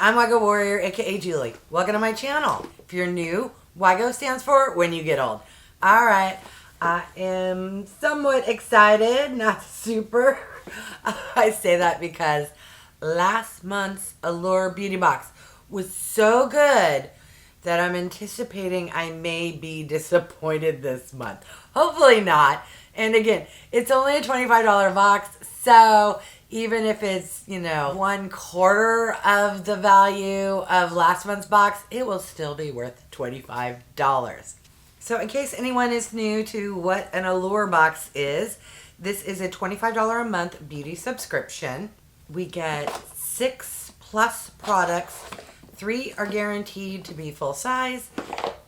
I'm Wygo Warrior, aka Julie. Welcome to my channel. If you're new, Wygo stands for when you get old. Alright, I am somewhat excited, not super. I say that because last month's Allure beauty box was so good that I'm anticipating I may be disappointed this month. Hopefully not. And again, it's only a $25 box, so even if it's, you know, 1/4 of the value of last month's box, it will still be worth $25. So in case anyone is new to what an Allure box is, this is a $25 a month beauty subscription. We get 6+ products. 3 are guaranteed to be full size,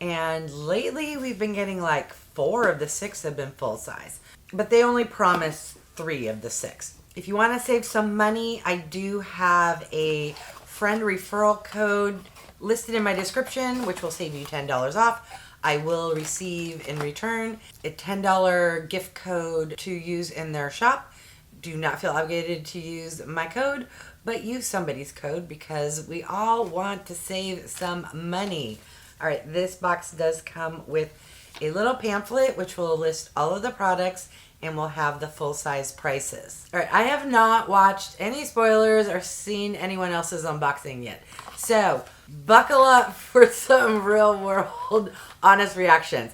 and lately we've been getting like 4 of the 6 have been full size, but they only promise 3 of the 6. If you want to save some money, I do have a friend referral code listed in my description, which will save you $10 off. I will receive in return a $10 gift code to use in their shop. Do not feel obligated to use my code, but use somebody's code because we all want to save some money. All right, this box does come with a little pamphlet which will list all of the products and will have the full-size prices. All right, I have not watched any spoilers or seen anyone else's unboxing yet. So buckle up for some real-world honest reactions.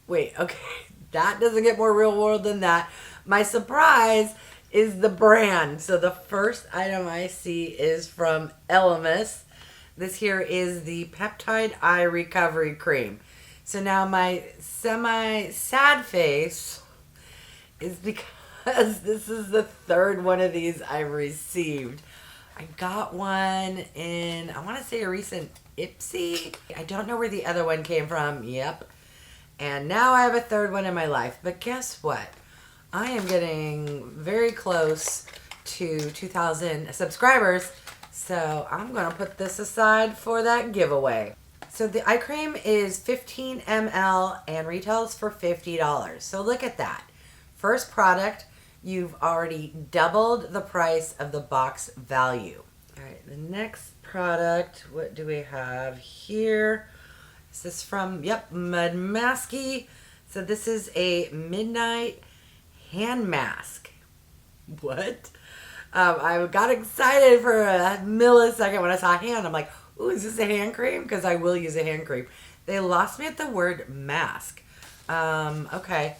Wait, okay, that doesn't get more real-world than that. My surprise is the brand. So the first item I see is from ELEMIS. This here is the Peptide Eye Recovery Cream. So now my semi-sad face is because this is the 3rd one of these I've received. I got one in, I want to say a recent Ipsy. I don't know where the other one came from. Yep. And now I have a 3rd one in my life. But guess what? I am getting very close to 2,000 subscribers, so I'm going to put this aside for that giveaway. So the eye cream is 15 ml and retails for $50. So look at that. First product, you've already doubled the price of the box value. All right, the next product, what do we have here? This is from, yep, MUDMASKY. So this is a midnight hand mask. What? I got excited for a millisecond when I saw hand. I'm like, ooh, is this a hand cream? Because I will use a hand cream. They lost me at the word mask. Okay.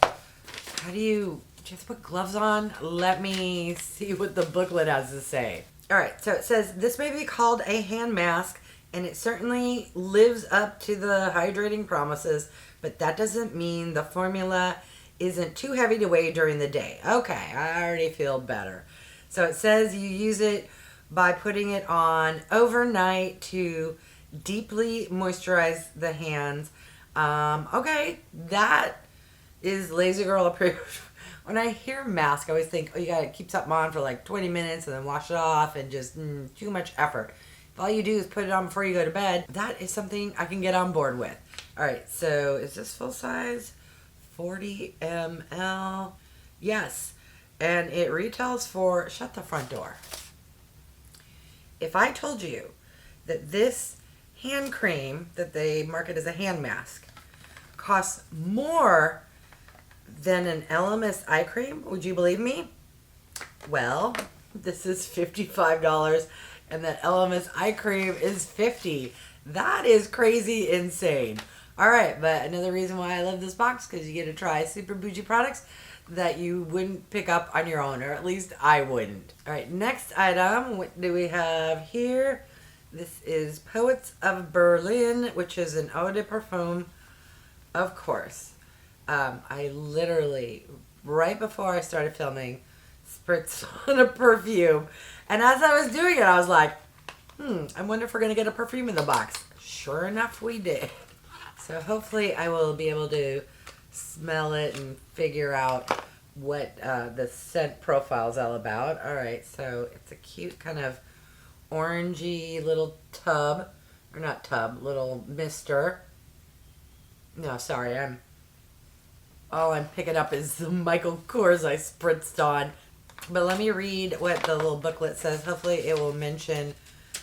How do you just put gloves on? Let me see what the booklet has to say. All right, so it says, this may be called a hand mask, and it certainly lives up to the hydrating promises, but that doesn't mean the formula isn't too heavy to weigh during the day. Okay, I already feel better. So it says you use it by putting it on overnight to deeply moisturize the hands. Okay, that is lazy girl approved. When I hear mask, I always think, oh, you gotta keep something on for like 20 minutes and then wash it off and just too much effort. If all you do is put it on before you go to bed, that is something I can get on board with. All right, so is this full size? 40 ml. Yes, and it retails for, shut the front door. If I told you that this hand cream that they market as a hand mask costs more than an ELEMIS eye cream, would you believe me? Well, this is $55 and the ELEMIS eye cream is $50. That is crazy insane. All right, but another reason why I love this box, because you get to try super bougie products that you wouldn't pick up on your own, or at least I wouldn't. All right, next item, what do we have here? This is Poets of Berlin, which is an eau de parfum, of course. I literally, right before I started filming, spritzed on a perfume. And as I was doing it, I was like, I wonder if we're going to get a perfume in the box. Sure enough, we did. So hopefully I will be able to smell it and figure out what the scent profile is all about. All right, so it's a cute kind of orangey little tub. Or not tub, little mister. No, sorry, all I'm picking up is the Michael Kors I spritzed on. But let me read what the little booklet says. Hopefully it will mention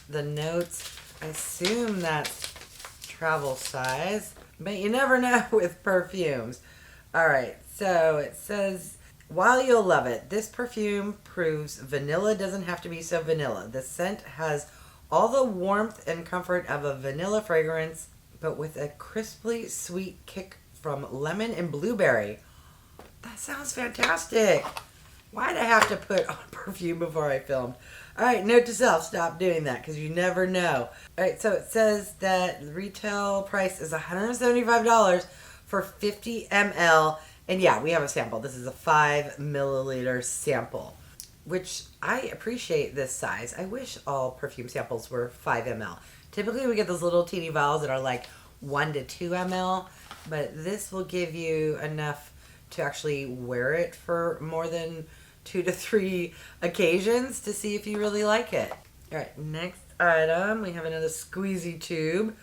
the notes. I assume that's travel size, but you never know with perfumes. All right, so it says, while you'll love it, this perfume proves vanilla doesn't have to be so vanilla. The scent has all the warmth and comfort of a vanilla fragrance, but with a crisply sweet kick from lemon and blueberry. That sounds fantastic. Why'd I have to put on perfume before I filmed? All right, note to self, stop doing that because you never know. All right, so it says that the retail price is $175 for 50 ml. And yeah, we have a sample. This is a 5 milliliter sample, which I appreciate this size. I wish all perfume samples were 5 ml. Typically we get those little teeny vials that are like 1 to 2 ml, but this will give you enough to actually wear it for more than 2 to 3 occasions to see if you really like it. All right, next item, we have another squeezy tube.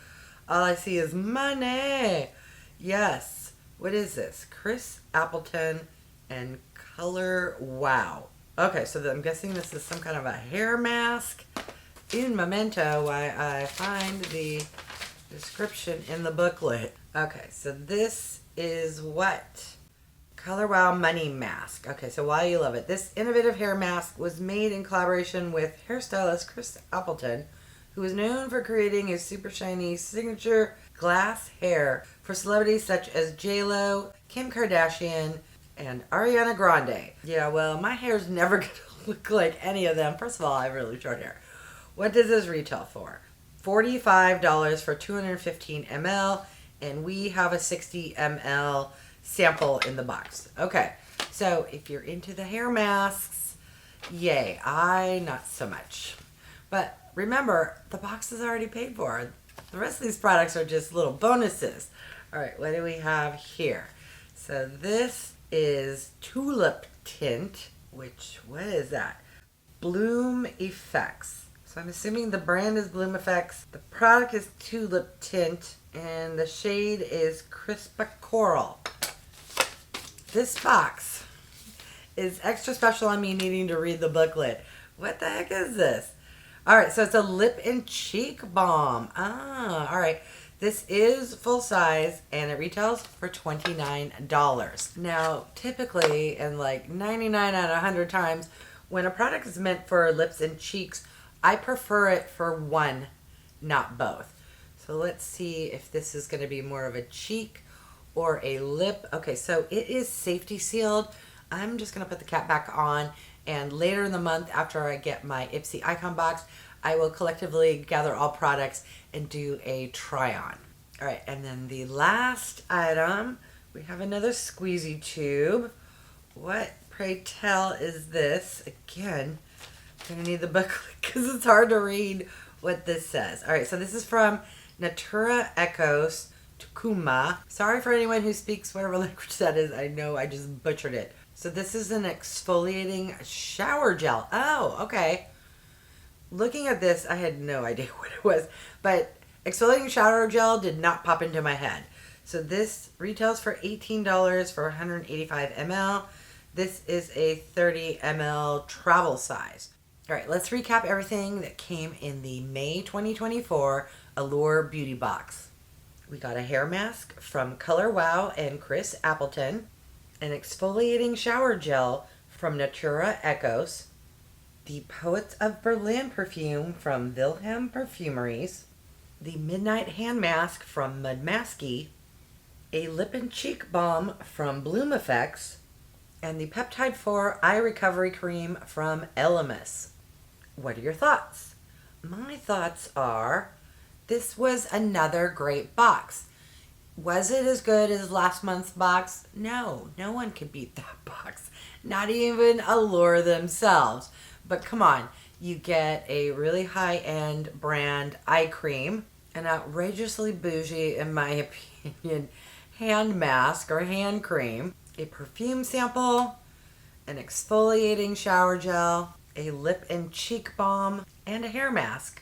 All I see is money. Yes. What is this? Chris Appleton and Color Wow. Okay, so I'm guessing this is some kind of a hair mask. Un momento while I find the description in the booklet. Okay, so this is what? Color Wow Money Mask. Okay, so while you love it, this innovative hair mask was made in collaboration with hairstylist Chris Appleton, who is known for creating a super shiny signature glass hair for celebrities such as J-Lo, Kim Kardashian, and Ariana Grande. Yeah, well, my hair's never going to look like any of them. First of all, I have really short hair. What does this retail for? $45 for 215 ml, and we have a 60 ml sample in the box. Okay, so if you're into the hair masks, yay. I not so much. But remember, the box is already paid for. The rest of these products are just little bonuses. All right, what do we have here? So this is Tulip Tint, which, what is that? BLOOMEFFECTS. So I'm assuming the brand is BLOOMEFFECTS. The product is Tulip Tint, and the shade is Crispa Coral. This box is extra special on me needing to read the booklet. What the heck is this? All right, so it's a lip and cheek balm. All right. This is full size and it retails for $29. Now, typically, and like 99 out of 100 times, when a product is meant for lips and cheeks, I prefer it for one, not both. So let's see if this is going to be more of a cheek or a lip. Okay, so it is safety sealed. I'm just going to put the cap back on, and later in the month after I get my Ipsy Icon box, I will collectively gather all products and do a try on. All right, and then the last item, we have another squeezy tube. What, pray tell, is this? Again, I'm gonna need the booklet because it's hard to read what this says. All right, so this is from Natura EKOS Tukuma. Sorry for anyone who speaks whatever language that is. I know I just butchered it. So this is an exfoliating shower gel. Oh, okay. Looking at this, I had no idea what it was, but exfoliating shower gel did not pop into my head. So this retails for $18 for 185 ml. This is a 30 ml travel size. All right, let's recap everything that came in the May 2024 Allure Beauty Box. We got a hair mask from Color Wow and Chris Appleton, an exfoliating shower gel from Natura EKOS, the Poets of Berlin perfume from VILHELM Perfumeries, the Midnight Hand Mask from MUDMASKY, a lip and cheek balm from BLOOMEFFECTS, and the Peptide 4 Eye Recovery Cream from ELEMIS. What are your thoughts? My thoughts are, this was another great box. Was it as good as last month's box? No, no one could beat that box. Not even Allure themselves. But come on, you get a really high-end brand eye cream, an outrageously bougie, in my opinion, hand mask or hand cream, a perfume sample, an exfoliating shower gel, a lip and cheek balm, and a hair mask.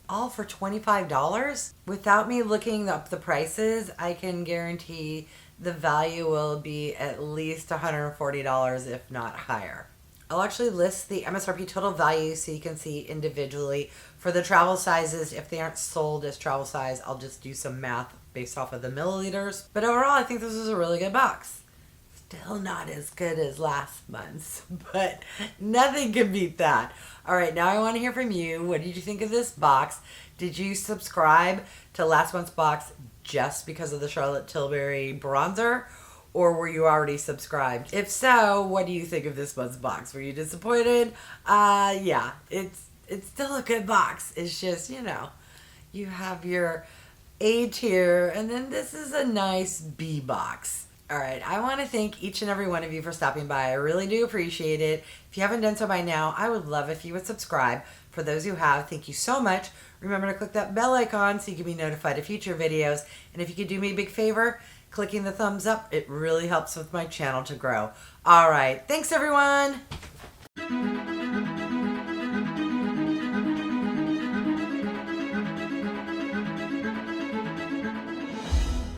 All for $25? Without me looking up the prices, I can guarantee the value will be at least $140, if not higher. I'll actually list the MSRP total value so you can see individually. For the travel sizes, if they aren't sold as travel size, I'll just do some math based off of the milliliters. But overall, I think this is a really good box. Still not as good as last month's, but nothing can beat that. All right, now I want to hear from you. What did you think of this box? Did you subscribe to last month's box just because of the Charlotte Tilbury bronzer? Or were you already subscribed? If so, what do you think of this month's box? Were you disappointed? Yeah, it's still a good box. It's just, you know, you have your A tier, and then this is a nice B box. All right, I want to thank each and every one of you for stopping by. I really do appreciate it. If you haven't done so by now, I would love if you would subscribe. For those who have, thank you so much. Remember to click that bell icon so you can be notified of future videos. And if you could do me a big favor, clicking the thumbs up, it really helps with my channel to grow. All right, thanks everyone.